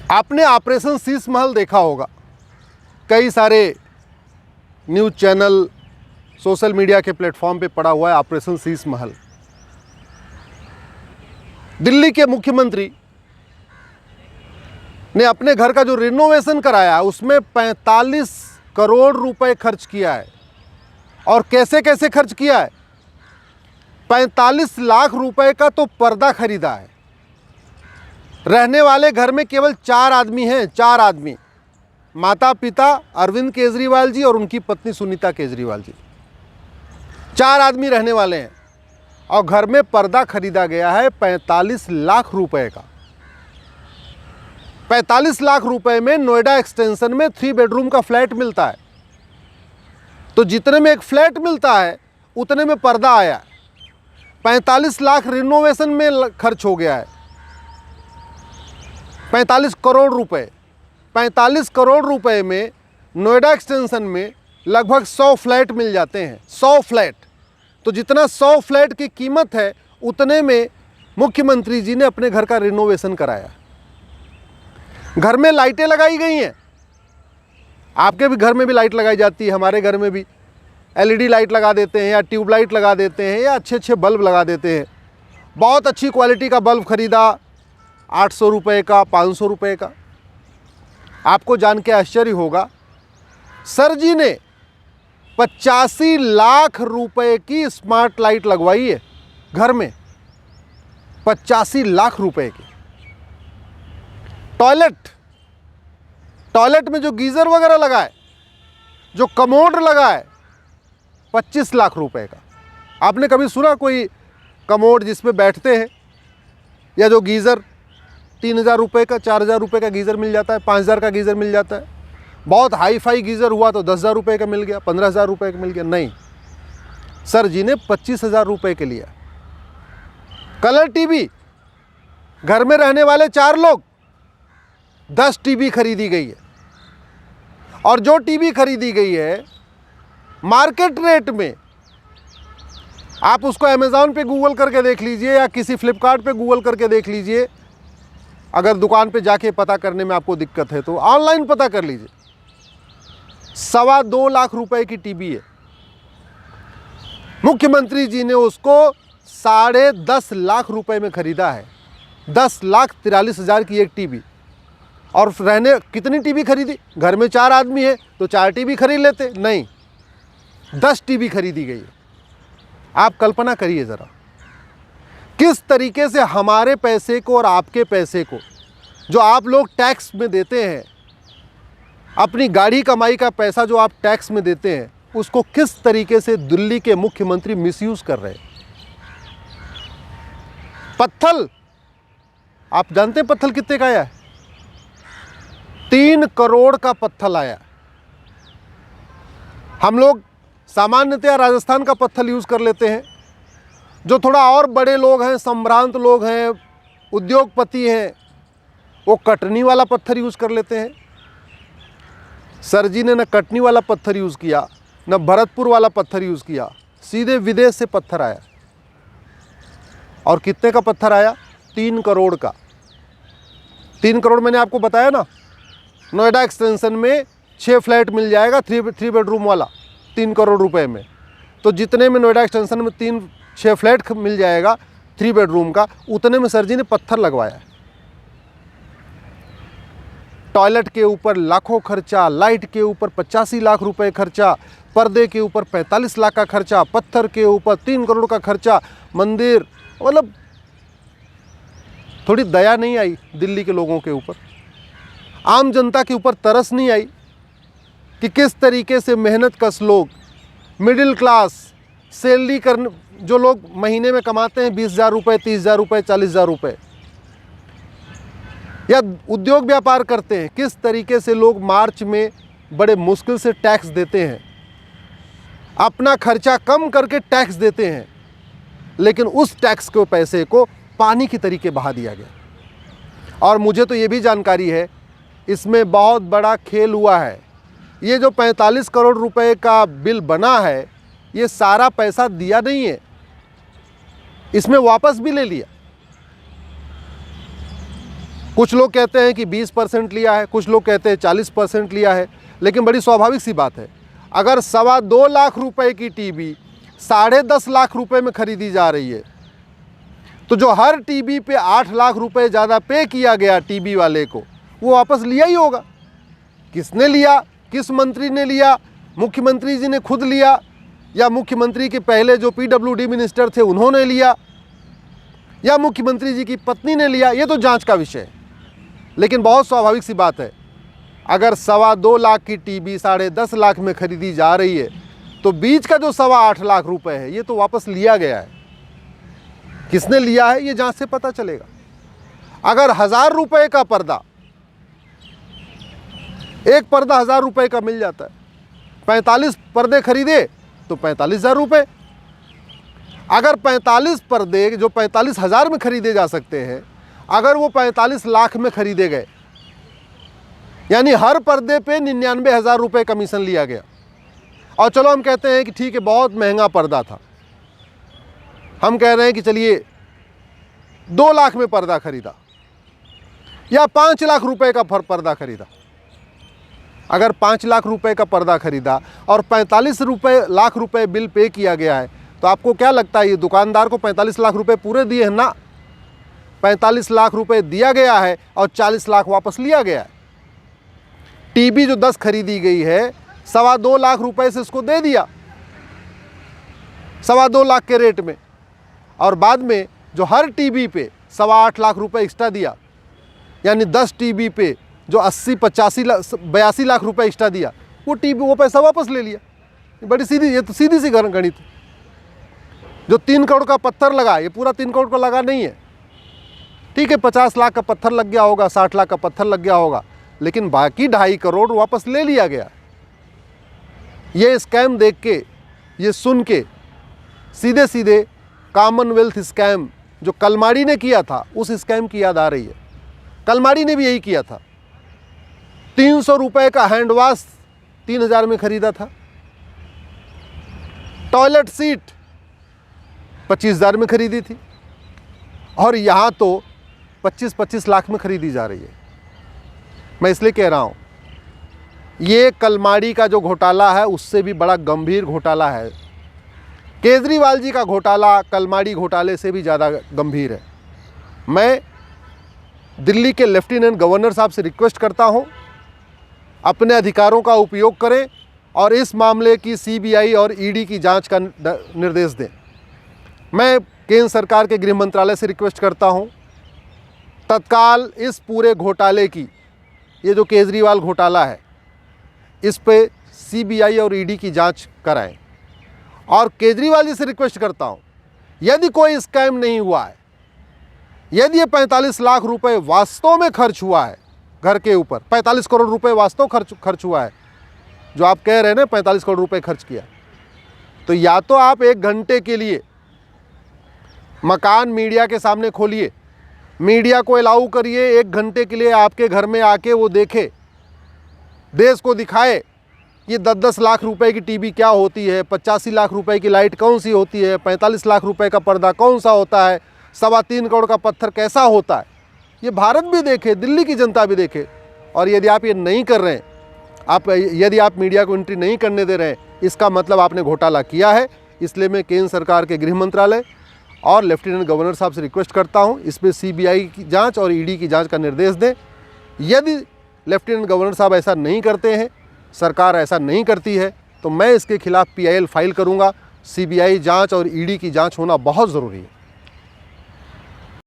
आपने ऑपरेशन शीश महल देखा होगा। कई सारे न्यूज़ चैनल, सोशल मीडिया के प्लेटफॉर्म पे पड़ा हुआ है ऑपरेशन शीश महल। दिल्ली के मुख्यमंत्री ने अपने घर का जो रिनोवेशन कराया उसमें 45 करोड़ रुपए खर्च किया है। और कैसे कैसे खर्च किया है? 45 लाख रुपए का तो पर्दा खरीदा है। रहने वाले घर में केवल 4 आदमी हैं, 4 आदमी, माता पिता अरविंद केजरीवाल जी और उनकी पत्नी सुनीता केजरीवाल जी। 4 आदमी रहने वाले हैं और घर में पर्दा खरीदा गया है 45 लाख रुपए का। 45 लाख रुपए में नोएडा एक्सटेंशन में 3 बेडरूम का फ्लैट मिलता है। तो जितने में एक फ्लैट मिलता है उतने में पर्दा आया है। 45 लाख रिनोवेशन में खर्च हो गया है। 45 करोड़ रुपए, 45 करोड़ रुपए में नोएडा एक्सटेंशन में लगभग 100 फ्लैट मिल जाते हैं। 100 फ्लैट, तो जितना 100 फ्लैट की कीमत है उतने में मुख्यमंत्री जी ने अपने घर का रिनोवेशन कराया। घर में लाइटें लगाई गई हैं। आपके भी घर में भी लाइट लगाई जाती है, हमारे घर में भी एलईडी लाइट लगा देते हैं या ट्यूबलाइट लगा देते हैं या अच्छे अच्छे बल्ब लगा देते हैं। बहुत अच्छी क्वालिटी का बल्ब खरीदा, 800 रुपये का, 500 रुपये का। आपको जान के आश्चर्य होगा, सर जी ने 85 लाख रुपए की स्मार्ट लाइट लगवाई है घर में। 85 लाख रुपए की। टॉयलेट में जो गीजर वगैरह लगा है, जो कमोड लगा है, 25 लाख रुपए का। आपने कभी सुना कोई कमोड जिसमें बैठते हैं, या जो गीज़र 3000 रुपये का, 4000 रुपये का गीज़र मिल जाता है, 5000 का गीज़र मिल जाता है। बहुत हाई फाई गीज़र हुआ तो 10,000 रुपये का मिल गया, 15,000 रुपये का मिल गया। नहीं, सर जी ने 25,000 रुपये के लिया। कलर टीवी, घर में रहने वाले 4 लोग, 10 टीवी खरीदी गई है। और जो टीवी खरीदी गई है मार्केट रेट में, आप उसको अमेज़ॉन पे गूगल करके देख लीजिए या किसी फ्लिपकार्ट पे गूगल करके देख लीजिए। अगर दुकान पे जाके पता करने में आपको दिक्कत है तो ऑनलाइन पता कर लीजिए। 2.25 लाख रुपए की टीवी है। मुख्यमंत्री जी ने उसको 10.5 लाख रुपए में खरीदा है। 10,43,000 की एक टीवी। और रहने कितनी टीवी खरीदी? घर में 4 आदमी है तो 4 टीवी खरीद लेते, नहीं, 10 टीवी खरीदी गई है। आप कल्पना करिए ज़रा, किस तरीके से हमारे पैसे को और आपके पैसे को, जो आप लोग टैक्स में देते हैं, अपनी गाड़ी कमाई का पैसा जो आप टैक्स में देते हैं, उसको किस तरीके से दिल्ली के मुख्यमंत्री मिसयूज कर रहे हैं। पत्थल, आप जानते हैं पत्थल कितने का आया है? 3 करोड़ का पत्थल आया। हम लोग सामान्यतया राजस्थान का पत्थल यूज़ कर लेते हैं। जो थोड़ा और बड़े लोग हैं, संभ्रांत लोग हैं, उद्योगपति हैं, वो कटनी वाला पत्थर यूज़ कर लेते हैं। सर जी ने न कटनी वाला पत्थर यूज़ किया, न भरतपुर वाला पत्थर यूज़ किया, सीधे विदेश से पत्थर आया। और कितने का पत्थर आया? 3 करोड़ का। 3 करोड़ मैंने आपको बताया ना, नोएडा एक्सटेंशन में 6 फ्लैट मिल जाएगा 3 बेडरूम वाला 3 करोड़ रुपए में। तो जितने में नोएडा एक्सटेंशन में 6 फ्लैट मिल जाएगा 3 बेडरूम का, उतने में सर जी ने पत्थर लगवाया है। टॉयलेट के ऊपर लाखों खर्चा, लाइट के ऊपर 85 लाख रुपए खर्चा, पर्दे के ऊपर 45 लाख का खर्चा, पत्थर के ऊपर 3 करोड़ का खर्चा, मंदिर। मतलब थोड़ी दया नहीं आई दिल्ली के लोगों के ऊपर? आम जनता के ऊपर तरस नहीं आई कि किस तरीके से मेहनत कश लोग, मिडिल क्लास, सैलरी करने जो लोग महीने में कमाते हैं 20,000 रुपये, 30,000 रुपये, 40,000 रुपये, या उद्योग व्यापार करते हैं, किस तरीके से लोग मार्च में बड़े मुश्किल से टैक्स देते हैं, अपना खर्चा कम करके टैक्स देते हैं, लेकिन उस टैक्स के पैसे को पानी की तरीके बहा दिया गया। और मुझे तो ये भी जानकारी है इसमें बहुत बड़ा खेल हुआ है। ये जो 45 करोड़ रुपए का बिल बना है, ये सारा पैसा दिया नहीं है, इसमें वापस भी ले लिया। कुछ लोग कहते हैं कि 20% लिया है, कुछ लोग कहते हैं 40% लिया है। लेकिन बड़ी स्वाभाविक सी बात है, अगर 2.25 लाख रुपए की टीवी 10.5 लाख रुपए में खरीदी जा रही है, तो जो हर टीवी पे 8 लाख रुपए ज़्यादा पे किया गया टीवी वाले को, वो वापस लिया ही होगा। किसने लिया, किस मंत्री ने लिया, मुख्यमंत्री जी ने खुद लिया या मुख्यमंत्री के पहले जो PWD मिनिस्टर थे उन्होंने लिया या मुख्यमंत्री जी की पत्नी ने लिया, ये तो जांच का विषय है। लेकिन बहुत स्वाभाविक सी बात है, अगर 2.25 लाख की टीवी 10.5 लाख में खरीदी जा रही है, तो बीच का जो 8.25 लाख रुपए है ये तो वापस लिया गया है। किसने लिया है ये जांच से पता चलेगा। अगर 1000 रुपए का पर्दा, एक पर्दा 1000 रुपए का मिल जाता है, 45 पर्दे खरीदे तो 45,000 रुपये। अगर 45 पर्दे जो 45,000 में खरीदे जा सकते हैं, अगर वो 45 लाख में खरीदे गए, यानी हर पर्दे पे 99,000 रुपये कमीशन लिया गया। और चलो हम कहते हैं कि ठीक है, बहुत महंगा पर्दा था, हम कह रहे हैं कि चलिए 2 लाख में पर्दा खरीदा या 5 लाख रुपए का पर्दा खरीदा। अगर 5 लाख रुपए का पर्दा खरीदा और 45 लाख रुपए बिल पे किया गया है, तो आपको क्या लगता है ये दुकानदार को 45 लाख रुपए पूरे दिए हैं? ना, 45 लाख रुपए दिया गया है और 40 लाख वापस लिया गया है। टीवी जो 10 खरीदी गई है, 2.25 लाख रुपए से उसको दे दिया 2.25 लाख के रेट में, और बाद में जो हर टीवी पे 8.25 लाख रुपए एक्स्ट्रा दिया, यानी 10 टीवी पे जो 82 लाख रुपए एक्स्ट्रा दिया, वो पैसा वापस ले लिया। बड़ी सीधी, ये तो सीधी सी गणित। जो 3 करोड़ का पत्थर लगा, ये पूरा 3 करोड़ का लगा नहीं है। ठीक है, 50 लाख का पत्थर लग गया होगा, 60 लाख का पत्थर लग गया होगा, लेकिन बाकी 2.5 करोड़ वापस ले लिया गया। ये स्कैम देख के, ये सुन के, सीधे सीधे कॉमनवेल्थ स्कैम जो कलमाड़ी ने किया था, उस स्कैम की याद आ रही है। कलमाड़ी ने भी यही किया था। 300 रुपए का हैंड वॉश 3000 में खरीदा था। टॉयलेट सीट 25,000 में खरीदी थी, और यहाँ तो 25 लाख में खरीदी जा रही है। मैं इसलिए कह रहा हूँ, ये कलमाड़ी का जो घोटाला है उससे भी बड़ा गंभीर घोटाला है। केजरीवाल जी का घोटाला कलमाड़ी घोटाले से भी ज़्यादा गंभीर है। मैं दिल्ली के लेफ्टिनेंट गवर्नर साहब से रिक्वेस्ट करता हूँ, अपने अधिकारों का उपयोग करें और इस मामले की CBI और ED की जांच का निर्देश दें। मैं केंद्र सरकार के गृह मंत्रालय से रिक्वेस्ट करता हूँ, तत्काल इस पूरे घोटाले की, ये जो केजरीवाल घोटाला है, इस पे CBI और ED की जांच कराएं। और केजरीवाल जी से रिक्वेस्ट करता हूँ, यदि कोई स्कैम नहीं हुआ है, यदि ये 45 लाख रुपए वास्तव में खर्च हुआ है घर के ऊपर, 45 करोड़ रुपए वास्तव खर्च हुआ है, जो आप कह रहे हैं ना 45 करोड़ रुपए खर्च किया, तो या तो आप 1 घंटे के लिए मकान मीडिया के सामने खोलिए, मीडिया को अलाउ करिए 1 घंटे के लिए आपके घर में आके वो देखे, देश को दिखाए ये 10-10 लाख रुपए की टीवी क्या होती है, 85 लाख रुपए की लाइट कौन सी होती है, 45 लाख रुपए का पर्दा कौन सा होता है, 3.25 करोड़ का पत्थर कैसा होता है। ये भारत भी देखे, दिल्ली की जनता भी देखे। और यदि आप ये नहीं कर रहे हैं, यदि आप मीडिया को एंट्री नहीं करने दे रहे हैं, इसका मतलब आपने घोटाला किया है। इसलिए मैं केंद्र सरकार के गृह मंत्रालय और लेफ्टिनेंट गवर्नर साहब से रिक्वेस्ट करता हूँ, इस पर CBI की जाँच और ED की जाँच का निर्देश दें। यदि लेफ्टिनेंट गवर्नर साहब ऐसा नहीं करते हैं, सरकार ऐसा नहीं करती है, तो मैं इसके खिलाफ PIL फाइल करूँगा। CBI जाँच और ED की जाँच होना बहुत ज़रूरी है।